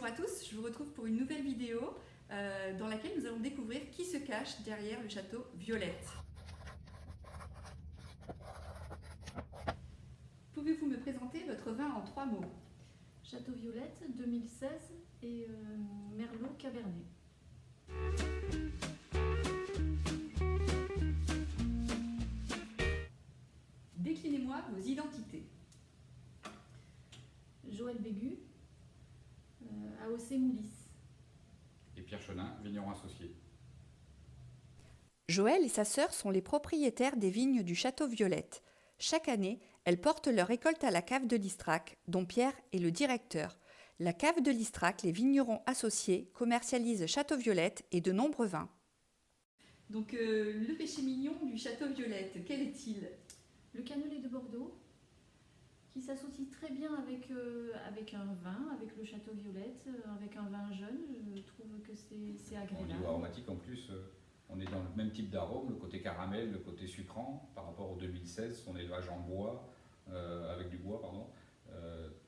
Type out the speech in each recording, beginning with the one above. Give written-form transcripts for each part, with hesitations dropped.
Bonjour à tous, je vous retrouve pour une nouvelle vidéo dans laquelle nous allons découvrir qui se cache derrière le château Violette. Pouvez-vous me présenter votre vin en 3 mots? Château Violette 2016 et Merlot Cabernet. Déclinez-moi vos identités. Joël Bégu, AOC Moulis. Et Pierre Chenin, vigneron associé. Joël et sa sœur sont les propriétaires des vignes du château Violette. Chaque année, elles portent leur récolte à la cave de l'Istrac, dont Pierre est le directeur. La cave de l'Istrac, les vignerons associés, commercialisent Château Violette et de nombreux vins. Donc le péché mignon du château Violette, quel est-il? Le cannelé de Bordeaux, qui s'associe très bien avec un vin, avec le Château Violette, avec un vin jeune. Je trouve que c'est Au agréable. niveau aromatique, en plus, on est dans le même type d'arôme, le côté caramel, le côté sucrant, par rapport au 2016, son élevage en bois, avec du bois, pardon.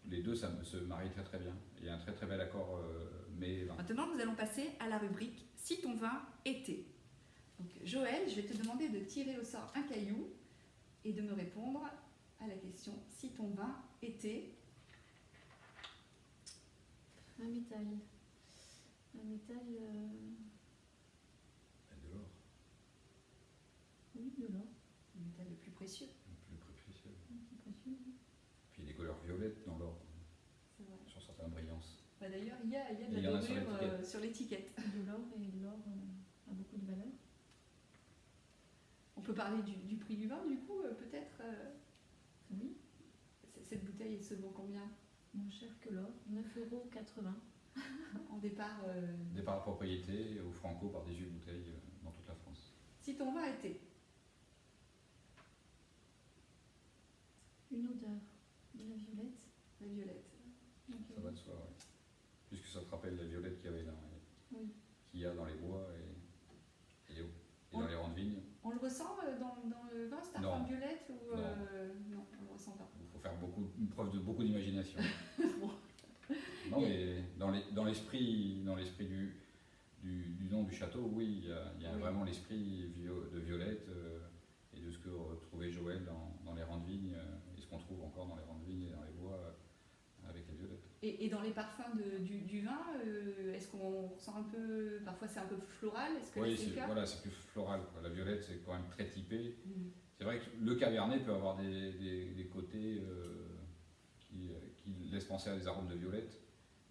Les deux, ça se marie très très bien. Il y a un très très bel accord mets-vin. Maintenant, nous allons passer à la rubrique « Si ton vin était ». Donc, Joël, je vais te demander de tirer au sort un caillou et de me répondre à la question « Si ton vin était ». Un métal. Un métal, De l'or, oui, de l'or. Le métal le plus précieux. le plus précieux. C'est précieux. Puis des couleurs violettes dans l'or, C'est vrai. sur certaines brillances. Bah, d'ailleurs, il y a de Il y la en a sur dorure l'étiquette. sur l'étiquette. De l'or, et l'or a beaucoup de valeur. On peut parler du prix du vin, du coup, peut-être. Oui, Cette bouteille, elle se vaut combien moins cher que l'or, 9,80 €. en départ Départ à propriété au Franco par 18 bouteilles dans toute la France. Si ton vin était Une odeur de la violette. la violette. Ça va de soi, oui. Puisque ça te rappelle la violette qu'il y avait là, Oui. qu'il y a dans les bois et dans les rangs de vignes. On le ressent dans le vin, cette Non. arôme violette ou Non. non, on le ressent pas. Il faut faire une preuve de beaucoup d'imagination. Bon. Non, mais dans l'esprit du nom du château, oui, il y a Oui. vraiment l'esprit de Violette et de ce que retrouvait Joël dans les rangs de vignes et ce qu'on trouve encore dans les rangs de vignes et dans les bois avec les violettes. Et dans les parfums du vin, est-ce qu'on ressent un peu, parfois c'est un peu floral, est-ce que là, Oui, c'est le cas? voilà, c'est plus floral, quoi. La violette, c'est quand même très typé. Mhm. C'est vrai que le cabernet peut avoir des côtés qui laissent penser à des arômes de violette,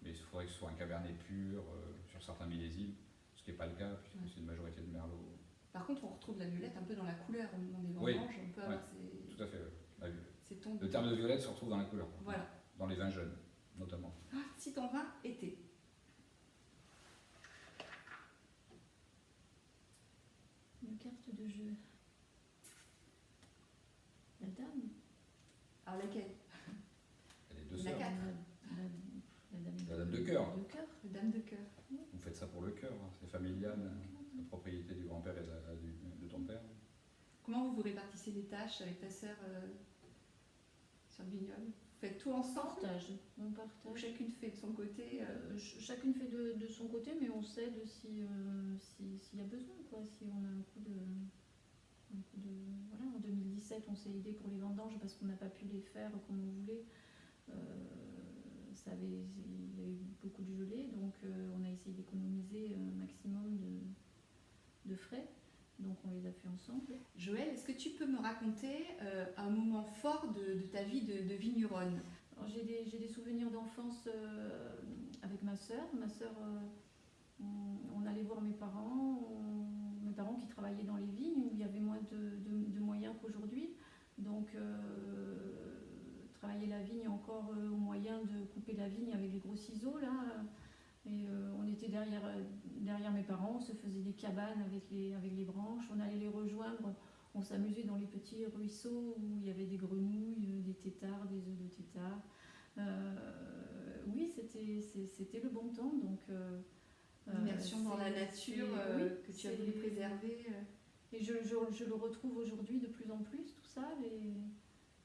mais il faudrait que ce soit un cabernet pur sur certains millésimes, ce qui n'est pas le cas puisque Ouais. c'est une majorité de merlot. Par contre, on retrouve la violette un peu dans la couleur, au moment des Oui. vendanges, on peut avoir Tout à fait, ouais. ces tons. Le terme de violette se retrouve dans la couleur, Voilà. dans les vins jeunes notamment. Ah, si ton vin était Une carte de jeu. La dame. alors laquelle? Il y a les deux La sœurs. quatre. La dame de cœur. De cœur. La dame de cœur. Vous faites ça pour le cœur, hein. C'est familial, la propriété du grand-père et de ton père. Comment vous répartissez les tâches avec ta sœur sur le vignoble? Vous faites tout ensemble On ou partage. chacune fait de son côté Chacune fait de son côté, mais on s'aide s'il y a besoin, quoi. Si on a un coup de. Voilà, en 2017, on s'est aidé pour les vendanges parce qu'on n'a pas pu les faire comme on voulait. Il y a eu beaucoup de gelée, donc on a essayé d'économiser un maximum de frais. Donc on les a fait ensemble. Joël, est-ce que tu peux me raconter un moment fort de ta vie de vigneronne? Alors, j'ai des souvenirs d'enfance avec ma sœur. On allait voir mes parents qui travaillaient dans les vignes où il y avait moins de moyens qu'aujourd'hui. Donc travailler la vigne encore au moyen de couper la vigne avec des gros ciseaux là. Et on était derrière mes parents, on se faisait des cabanes avec les branches, on allait les rejoindre, on s'amusait dans les petits ruisseaux où il y avait des grenouilles, des têtards, des œufs de têtards. Oui, c'était le bon temps. Donc, L'immersion dans la nature oui, que tu as voulu préserver. Et je le retrouve aujourd'hui de plus en plus, tout ça.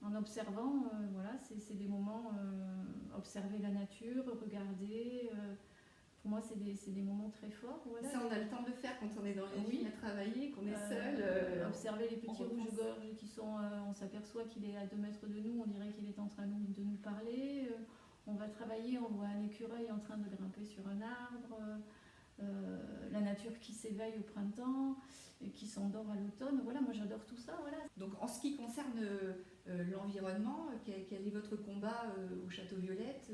En observant, voilà, c'est des moments, observer la nature, regarder, pour moi, c'est des moments très forts. Voilà. Ça, on a le temps de le faire quand on est dans les Oui. vignes à travailler, qu'on est seul. Observer les petits repense. rouges-gorges qui sont, on s'aperçoit qu'il est à 2 mètres de nous, on dirait qu'il est en train de nous parler. On va travailler, on voit un écureuil en train de grimper sur un arbre. La nature qui s'éveille au printemps et qui s'endort à l'automne. Voilà, moi j'adore tout ça. Voilà. Donc en ce qui concerne l'environnement, quel est votre combat au Château Violette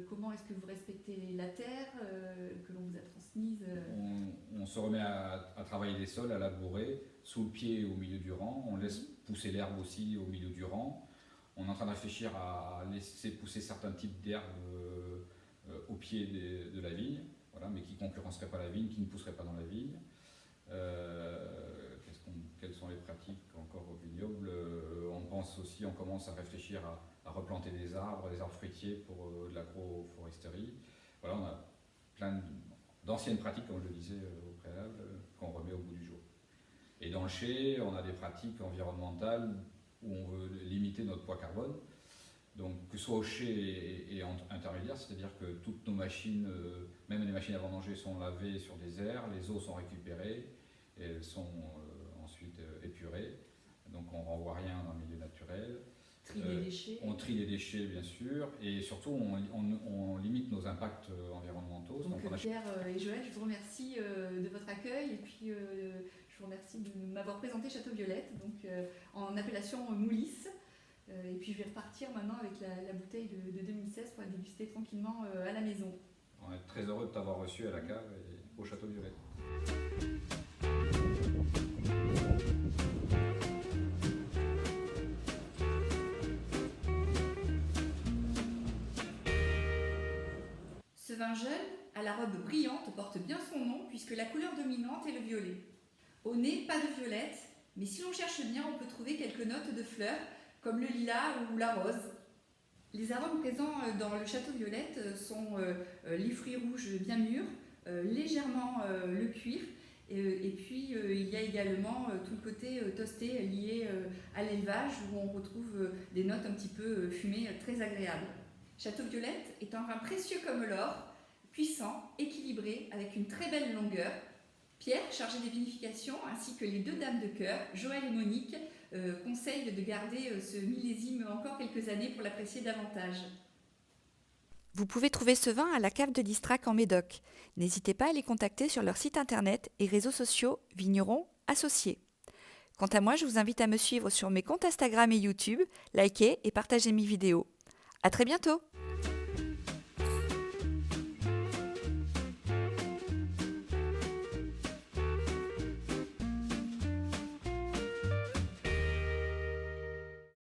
comment est-ce que vous respectez la terre que l'on vous a transmise On se remet à travailler les sols, à labourer, sous le pied au milieu du rang. On laisse pousser l'herbe aussi au milieu du rang. On est en train de réfléchir à laisser pousser certains types d'herbes au pied de la vigne, voilà, mais qui ne concurrenceraient pas la vigne, qui ne pousseraient pas dans la vigne. Quelles sont les pratiques encore au vignoble? On pense aussi, on commence à réfléchir à replanter des arbres fruitiers pour de l'agroforesterie. Voilà, on a plein d'anciennes pratiques, comme je le disais au préalable, qu'on remet au bout du jour. Et dans le chai, on a des pratiques environnementales où on veut limiter notre poids carbone. Donc, que ce soit au chai et intermédiaire, c'est-à-dire que toutes nos machines, même les machines à vendanger, sont lavées sur des aires, les eaux sont récupérées et elles sont ensuite épurées. Donc, on ne renvoie rien dans le milieu naturel. Tri des déchets. On trie les déchets, bien sûr, et surtout, on limite nos impacts environnementaux. Donc Pierre et Joël, je vous remercie de votre accueil et puis je vous remercie de m'avoir présenté Château Violette, donc en appellation Moulis. Et puis je vais repartir maintenant avec la bouteille de 2016 pour la déguster tranquillement à la maison. On est très heureux de t'avoir reçu à la cave et au Château Violette. Ce vin jeune, à la robe brillante, porte bien son nom puisque la couleur dominante est le violet. Au nez, pas de violette, mais si l'on cherche bien, on peut trouver quelques notes de fleurs, comme le lilas ou la rose. Les arômes présents dans le Château Violette sont les fruits rouges bien mûrs, légèrement le cuir, et puis il y a également tout le côté toasté lié à l'élevage où on retrouve des notes un petit peu fumées très agréables. Château Violette est un vin précieux comme l'or, puissant, équilibré, avec une très belle longueur. Pierre, chargé des vinifications, ainsi que les 2 dames de cœur, Joël et Monique, conseillent de garder ce millésime encore quelques années pour l'apprécier davantage. Vous pouvez trouver ce vin à la cave de l'Istrac en Médoc. N'hésitez pas à les contacter sur leur site internet et réseaux sociaux Vignerons Associés. Quant à moi, je vous invite à me suivre sur mes comptes Instagram et YouTube, likez et partagez mes vidéos. À très bientôt!